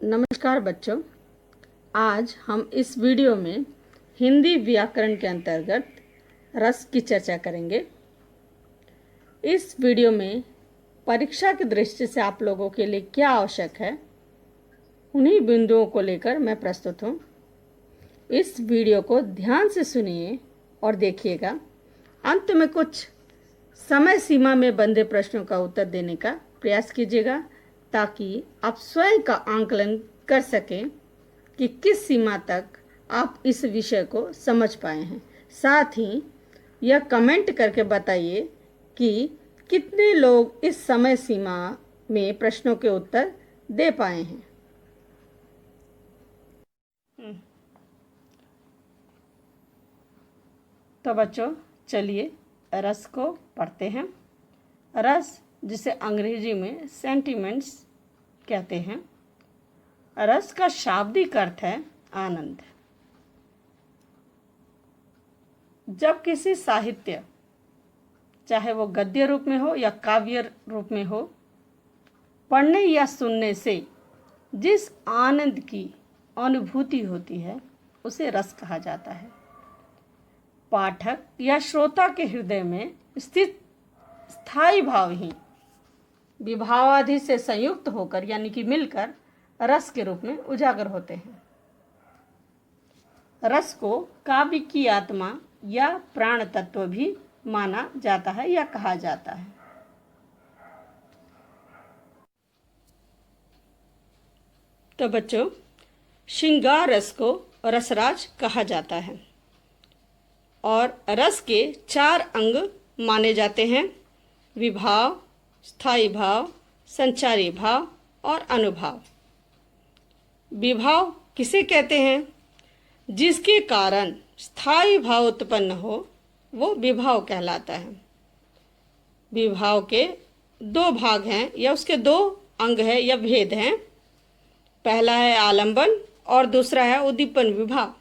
नमस्कार बच्चों। आज हम इस वीडियो में हिंदी व्याकरण के अंतर्गत रस की चर्चा करेंगे। इस वीडियो में परीक्षा की दृष्टि से आप लोगों के लिए क्या आवश्यक है, उन्हीं बिंदुओं को लेकर मैं प्रस्तुत हूँ। इस वीडियो को ध्यान से सुनिए और देखिएगा। अंत में कुछ समय सीमा में बंधे प्रश्नों का उत्तर देने का प्रयास कीजिएगा, ताकि आप स्वयं का आंकलन कर सकें कि किस सीमा तक आप इस विषय को समझ पाए हैं। साथ ही यह कमेंट करके बताइए कि कितने लोग इस समय सीमा में प्रश्नों के उत्तर दे पाए हैं। तो बच्चों, चलिए रस को पढ़ते हैं। रस, जिसे अंग्रेजी में सेंटिमेंट्स कहते हैं, रस का शाब्दिक अर्थ है आनंद। जब किसी साहित्य, चाहे वो गद्य रूप में हो या काव्य रूप में हो, पढ़ने या सुनने से जिस आनंद की अनुभूति होती है उसे रस कहा जाता है। पाठक या श्रोता के हृदय में स्थित स्थायी भाव ही विभावादि से संयुक्त होकर यानी कि मिलकर रस के रूप में उजागर होते हैं। रस को काव्य की आत्मा या प्राण तत्व भी माना जाता है या कहा जाता है। तो बच्चों, श्रृंगार रस को रसराज कहा जाता है और रस के 4 अंग माने जाते हैं: विभाव, स्थायी भाव, संचारी भाव और अनुभाव। विभाव किसे कहते हैं? जिसके कारण स्थायी भाव उत्पन्न हो वो विभाव कहलाता है। विभाव के 2 भाग हैं या उसके 2 अंग हैं या भेद हैं। पहला है आलंबन और दूसरा है उद्दीपन विभाव।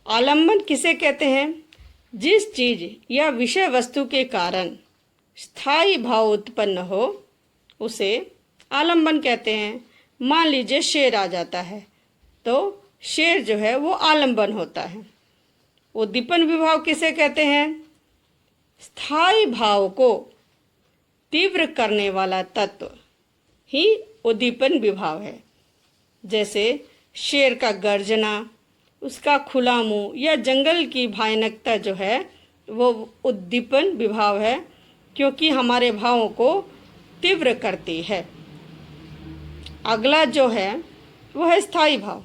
आलंबन किसे कहते हैं? जिस चीज या विषय वस्तु के कारण स्थायी भाव उत्पन्न हो उसे आलंबन कहते हैं। मान लीजिए शेर आ जाता है तो शेर जो है वो आलंबन होता है। उद्दीपन विभाव किसे कहते हैं? स्थायी भाव को तीव्र करने वाला तत्व ही उद्दीपन विभाव है। जैसे शेर का गर्जना, उसका खुला मुंह या जंगल की भयानकता जो है वो उद्दीपन विभाव है, क्योंकि हमारे भावों को तीव्र करती है। अगला जो है वो है स्थायी भाव।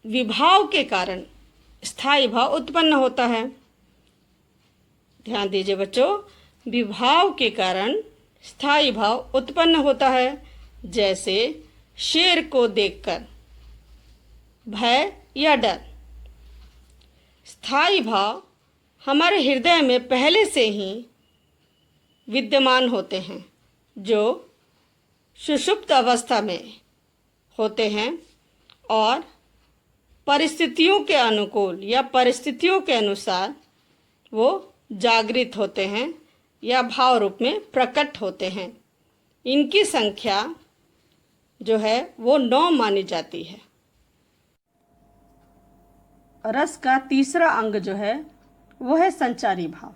विभाव के कारण स्थायी भाव उत्पन्न होता है। ध्यान दीजिए बच्चों, विभाव के कारण स्थायी भाव उत्पन्न होता है। जैसे शेर को देखकर भय या डर। स्थायी भाव हमारे हृदय में पहले से ही विद्यमान होते हैं, जो सुषुप्त अवस्था में होते हैं और परिस्थितियों के अनुकूल या परिस्थितियों के अनुसार वो जागृत होते हैं या भाव रूप में प्रकट होते हैं। इनकी संख्या जो है वो 9 मानी जाती है। रस का तीसरा अंग जो है वो है संचारी भाव।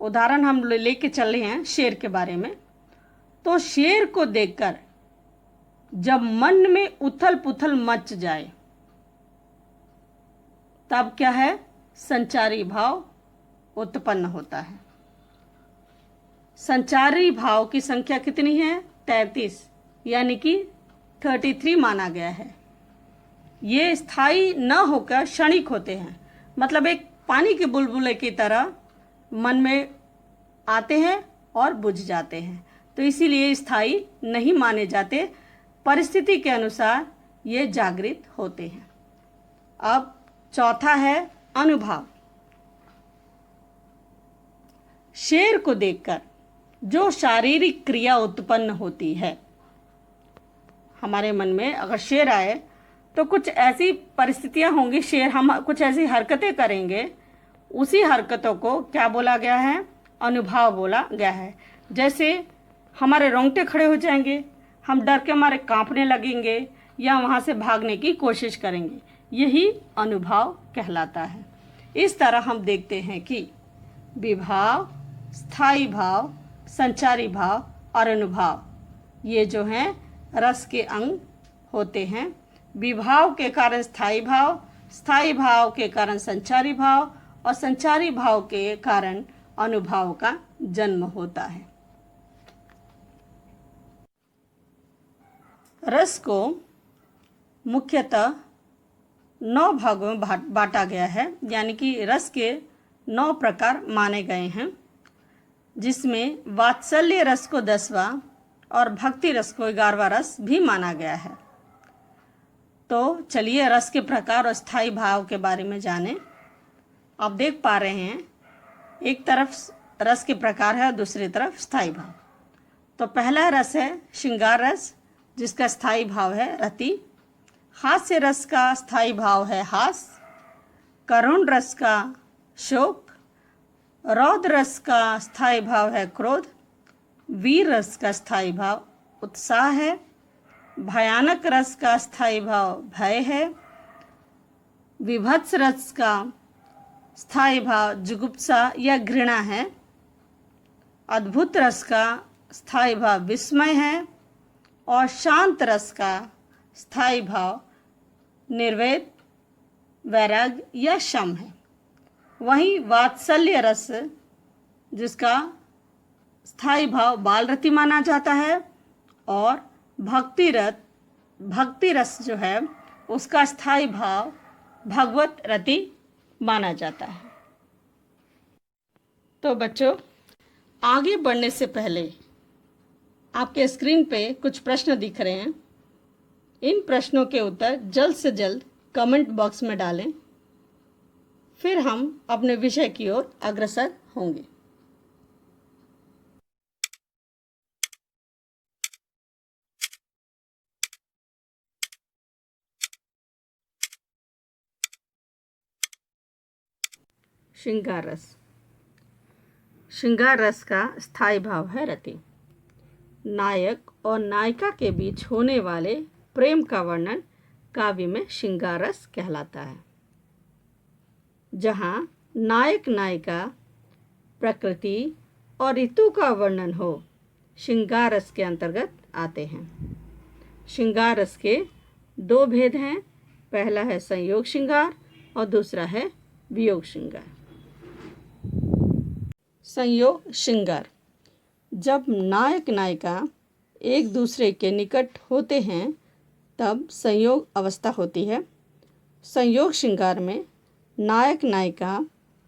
उदाहरण हम लेके चल रहे हैं शेर के बारे में। तो शेर को देखकर जब मन में उथल पुथल मच जाए तब क्या है? संचारी भाव उत्पन्न होता है। संचारी भाव की संख्या कितनी है? 33, यानी कि 33 माना गया है। ये स्थायी न होकर क्षणिक होते हैं, मतलब एक पानी के बुलबुले की तरह मन में आते हैं और बुझ जाते हैं। तो इसीलिए स्थायी नहीं माने जाते, परिस्थिति के अनुसार ये जागृत होते हैं। अब चौथा है अनुभाव। शेर को देखकर जो शारीरिक क्रिया उत्पन्न होती है, हमारे मन में अगर शेर आए तो कुछ ऐसी परिस्थितियां होंगी, हम कुछ ऐसी हरकतें करेंगे, उसी हरकतों को क्या बोला गया है? अनुभाव बोला गया है। जैसे हमारे रोंगटे खड़े हो जाएंगे, हम डर के हमारे कांपने लगेंगे या वहाँ से भागने की कोशिश करेंगे। यही अनुभाव कहलाता है। इस तरह हम देखते हैं कि विभाव, स्थायी भाव, संचारी भाव और अनुभाव ये जो हैं रस के अंग होते हैं। विभाव के कारण स्थायी भाव, स्थायी भाव के कारण संचारी भाव और संचारी भाव के कारण अनुभाव का जन्म होता है। रस को मुख्यतः 9 भागों में बांटा गया है, यानी कि रस के 9 प्रकार माने गए हैं, जिसमें वात्सल्य रस को 10वां और भक्ति रस को 11वां रस भी माना गया है। तो चलिए रस के प्रकार और स्थायी भाव के बारे में जानें। आप देख पा रहे हैं एक तरफ रस के प्रकार है और दूसरी तरफ स्थायी भाव। तो पहला रस है श्रृंगार रस, जिसका स्थायी भाव है रति। हास्य रस का स्थायी भाव है हास। करुण रस का शोक। रौद्र रस का स्थायी भाव है क्रोध। वीर रस का स्थायी भाव उत्साह है। भयानक रस का स्थायी भाव भय है। विभत्स रस का स्थायी भाव जुगुप्सा या घृणा है। अद्भुत रस का स्थायी भाव विस्मय है और शांत रस का स्थायी भाव निर्वेद, वैराग्य या शम है। वहीं वात्सल्य रस, जिसका स्थायी भाव बाल रति माना जाता है, और भक्ति रस जो है उसका स्थायी भाव भगवत रति माना जाता है। तो बच्चों, आगे बढ़ने से पहले आपके स्क्रीन पे कुछ प्रश्न दिख रहे हैं। इन प्रश्नों के उत्तर जल्द से जल्द कमेंट बॉक्स में डालें, फिर हम अपने विषय की ओर अग्रसर होंगे। श्रृंगार रस। श्रृंगार रस का स्थायी भाव है रति। नायक और नायिका के बीच होने वाले प्रेम का वर्णन काव्य में श्रृंगार रस कहलाता है। जहाँ नायक नायिका, प्रकृति और ऋतु का वर्णन हो, श्रृंगार रस के अंतर्गत आते हैं। श्रृंगार रस के 2 भेद हैं। पहला है संयोग श्रृंगार और दूसरा है वियोग श्रृंगार। संयोग श्रृंगार, जब नायक नायिका एक दूसरे के निकट होते हैं तब संयोग अवस्था होती है। संयोग श्रृंगार में नायक नायिका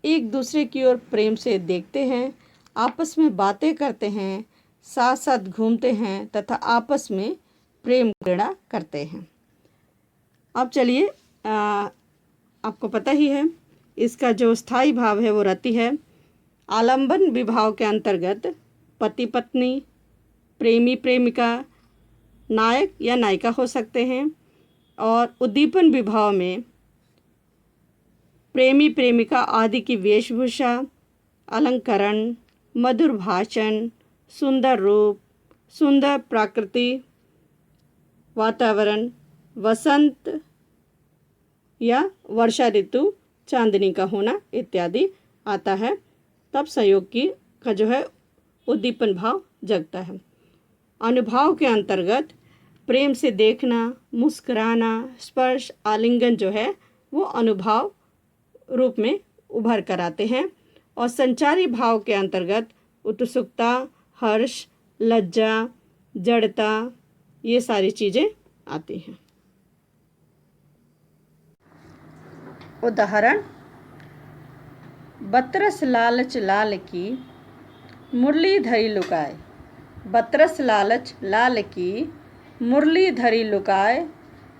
एक दूसरे की ओर प्रेम से देखते हैं, आपस में बातें करते हैं, साथ साथ घूमते हैं तथा आपस में प्रेम क्रीड़ा करते हैं। अब चलिए, आपको पता ही है इसका जो स्थायी भाव है वो रति है। आलंबन विभाव के अंतर्गत पति पत्नी, प्रेमी प्रेमिका, नायक या नायिका हो सकते हैं, और उद्दीपन विभाव में प्रेमी प्रेमिका आदि की वेशभूषा, अलंकरण, मधुर भाषण, सुंदर रूप, सुंदर प्रकृति, वातावरण, वसंत या वर्षा ऋतु, चांदनी का होना इत्यादि आता है। तब संयोग का जो है उद्दीपन भाव जगता है। अनुभाव के अंतर्गत प्रेम से देखना, मुस्कुराना, स्पर्श, आलिंगन जो है वो अनुभाव रूप में उभर कर आते हैं। और संचारी भाव के अंतर्गत उत्सुकता, हर्ष, लज्जा, जड़ता, ये सारी चीज़ें आती हैं। उदाहरण, बतरस लालच लाल की मुरली धरी लुकाए। बतरस लालच लाल की मुरली धरी लुकाए,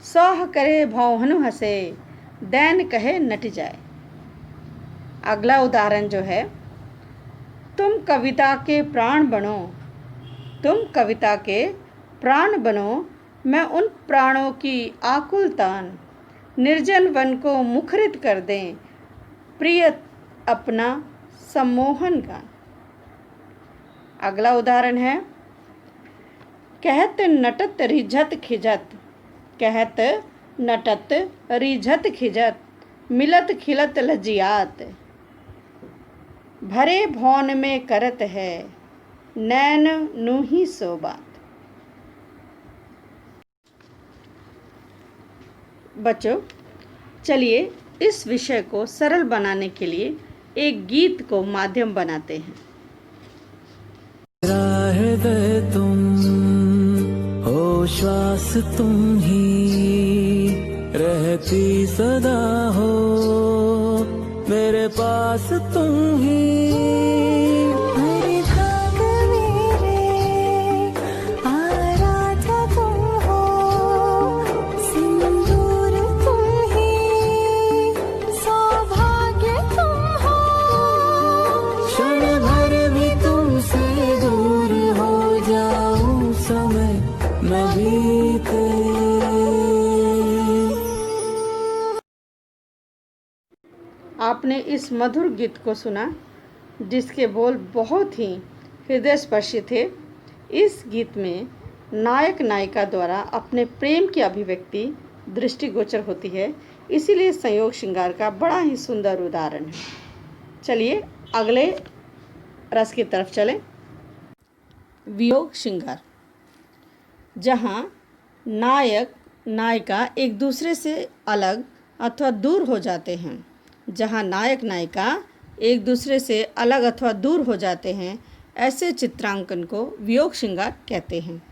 सौह करे भौहनु हंसे, दैन कहे नट जाए। अगला उदाहरण जो है, तुम कविता के प्राण बनो, तुम कविता के प्राण बनो, मैं उन प्राणों की आकुल तान, निर्जन वन को मुखरित कर दें, प्रिय अपना सम्मोहन गान। अगला उदाहरण है, कहत नटत रिझत खिजत, कहत नटत रिझत खिजत, मिलत खिलत लजियात, भरे भौन में करत है नैन नूही सो बात। बच्चों, चलिए इस विषय को सरल बनाने के लिए एक गीत को माध्यम बनाते हैं। हृदय तुम हो, श्वास तुम ही, रहती सदा हो मेरे पास तुम ही। आपने इस मधुर गीत को सुना जिसके बोल बहुत ही हृदयस्पर्शी थे। इस गीत में नायक नायिका द्वारा अपने प्रेम की अभिव्यक्ति दृष्टिगोचर होती है, इसीलिए संयोग श्रृंगार का बड़ा ही सुंदर उदाहरण है। चलिए अगले रस की तरफ चलें। वियोग श्रृंगार, जहाँ नायक नायिका एक दूसरे से अलग अथवा दूर हो जाते हैं, जहाँ नायक नायिका एक दूसरे से अलग अथवा दूर हो जाते हैं, ऐसे चित्रांकन को वियोग श्रृंगार कहते हैं।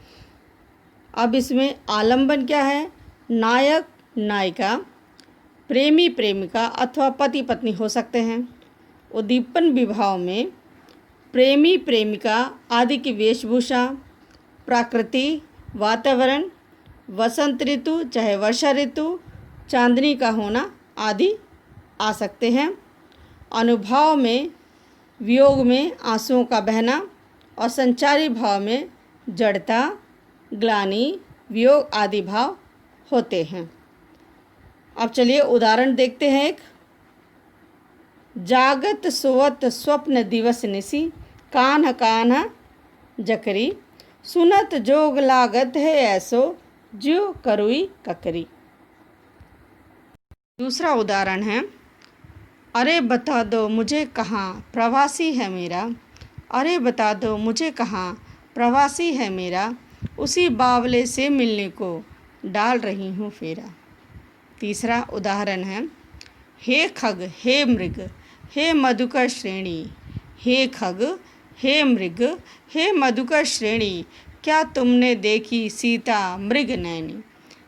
अब इसमें आलंबन क्या है? नायक नायिका, प्रेमी प्रेमिका अथवा पति पत्नी हो सकते हैं। उद्दीपन विभाव में प्रेमी प्रेमिका आदि की वेशभूषा, प्रकृति, वातावरण, वसंत ऋतु चाहे वर्षा ऋतु, चांदनी का होना आदि आ सकते हैं। अनुभाव में वियोग में आंसुओं का बहना और संचारी भाव में जड़ता, ग्लानि, वियोग आदि भाव होते हैं। अब चलिए उदाहरण देखते हैं। एक जागत सोवत स्वप्न दिवस निसी, कान्ह कान्ह जकरी, सुनत जोग लागत है ऐसो, ज्यो करुई ककरी। दूसरा उदाहरण है, अरे बता दो मुझे कहाँ प्रवासी है मेरा, अरे बता दो मुझे कहाँ प्रवासी है मेरा, उसी बावले से मिलने को डाल रही हूँ फेरा। तीसरा उदाहरण है, हे खग हे मृग हे मधुकर श्रेणी, हे खग हे मृग हे मधुकर श्रेणी, क्या तुमने देखी सीता मृग नैनी।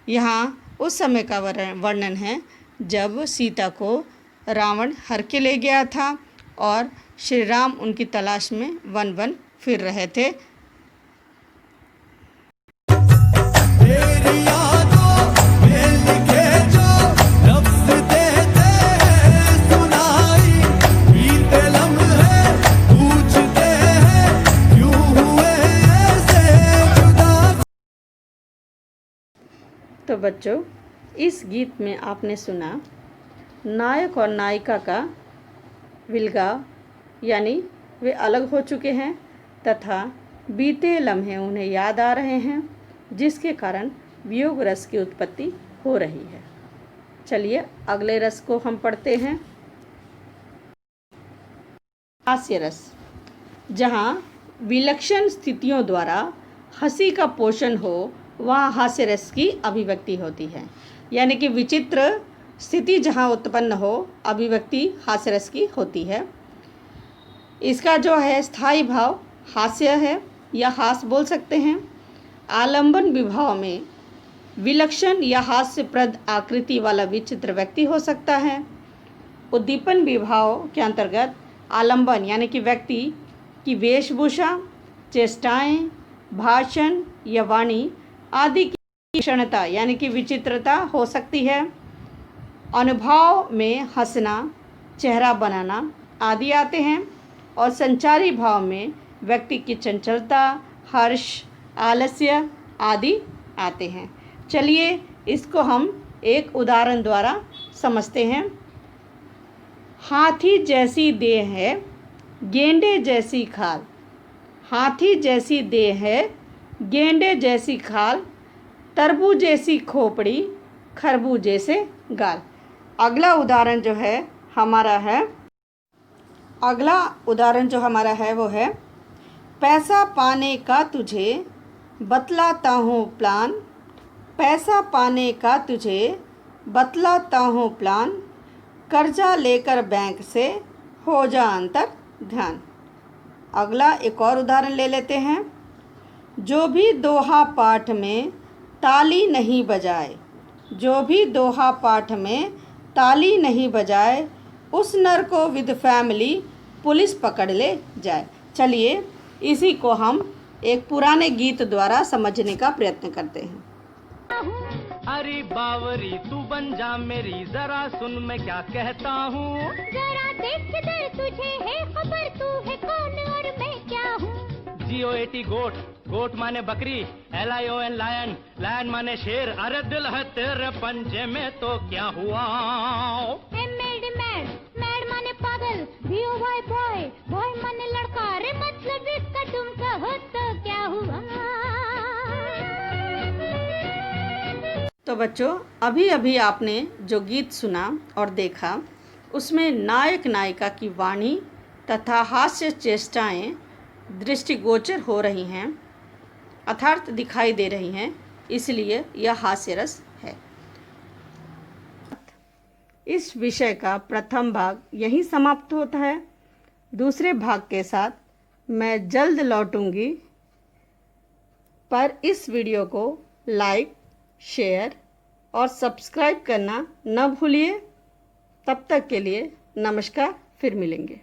यहाँ उस समय का वर्णन है जब सीता को रावण हर के ले गया था और श्री राम उनकी तलाश में वन वन फिर रहे थे। तो बच्चों, इस गीत में आपने सुना नायक और नायिका का विलगाव, यानी वे अलग हो चुके हैं तथा बीते लम्हे उन्हें याद आ रहे हैं, जिसके कारण वियोग रस की उत्पत्ति हो रही है। चलिए अगले रस को हम पढ़ते हैं। हास्य रस, जहाँ विलक्षण स्थितियों द्वारा हंसी का पोषण हो, वहाँ हास्य रस की अभिव्यक्ति होती है। यानी कि विचित्र स्थिति जहाँ उत्पन्न हो, अभिव्यक्ति हास्य रस की होती है। इसका जो है स्थायी भाव हास्य है या हास बोल सकते हैं। आलंबन विभाव में विलक्षण या हास्यप्रद आकृति वाला विचित्र व्यक्ति हो सकता है। उद्दीपन विभाव के अंतर्गत आलंबन यानी कि व्यक्ति की वेशभूषा, चेष्टाएं, भाषण या वाणी आदि की क्षणता यानी कि विचित्रता हो सकती है। अनुभाव में हंसना, चेहरा बनाना आदि आते हैं और संचारी भाव में व्यक्ति की चंचलता, हर्ष, आलस्य आदि आते हैं। चलिए इसको हम एक उदाहरण द्वारा समझते हैं। हाथी जैसी देह है, गेंडे जैसी खाल, हाथी जैसी देह है, गेंडे जैसी खाल, तरबूज जैसी खोपड़ी, खरबूजे से गाल। अगला उदाहरण जो है हमारा वो है पैसा पाने का तुझे बतलाता हूँ प्लान, पैसा पाने का तुझे बतलाता हूँ प्लान, कर्जा लेकर बैंक से हो जा अंतर ध्यान। अगला एक और उदाहरण ले लेते हैं। जो भी दोहा पाठ में ताली नहीं बजाए, जो भी दोहा पाठ में ताली नहीं बजाए, उस नर को विद फैमिली पुलिस पकड़ ले जाए। चलिए इसी को हम एक पुराने गीत द्वारा समझने का प्रयत्न करते हैं। अरे बावरी तू बन जा मेरी, जरा सुन मैं क्या कहता हूँ। जरा देख किधर तुझे है खबर, तू है कौन और मैं क्या हूँ। GOAT गोट, गोट माने बकरी, LION लायन, लायन माने शेर। अरे दिल है तेरे पंजे में तो क्या हुआ। मैड मैड, मैड माने पागल, BOY बॉय, बॉय माने लड़का। रे मतलब इसका तुम कहो तो क्या हुआ। तो बच्चों अभी अभी आपने जो गीत सुना और देखा उसमें नायक नायिका की वाणी तथा हास्य चेष्टाएं दृष्टिगोचर हो रही हैं, अर्थात दिखाई दे रही हैं, इसलिए यह हास्य रस है। इस विषय का प्रथम भाग यहीं समाप्त होता है। दूसरे भाग के साथ मैं जल्द लौटूंगी, पर इस वीडियो को लाइक, शेयर और सब्सक्राइब करना न भूलिए। तब तक के लिए नमस्कार, फिर मिलेंगे।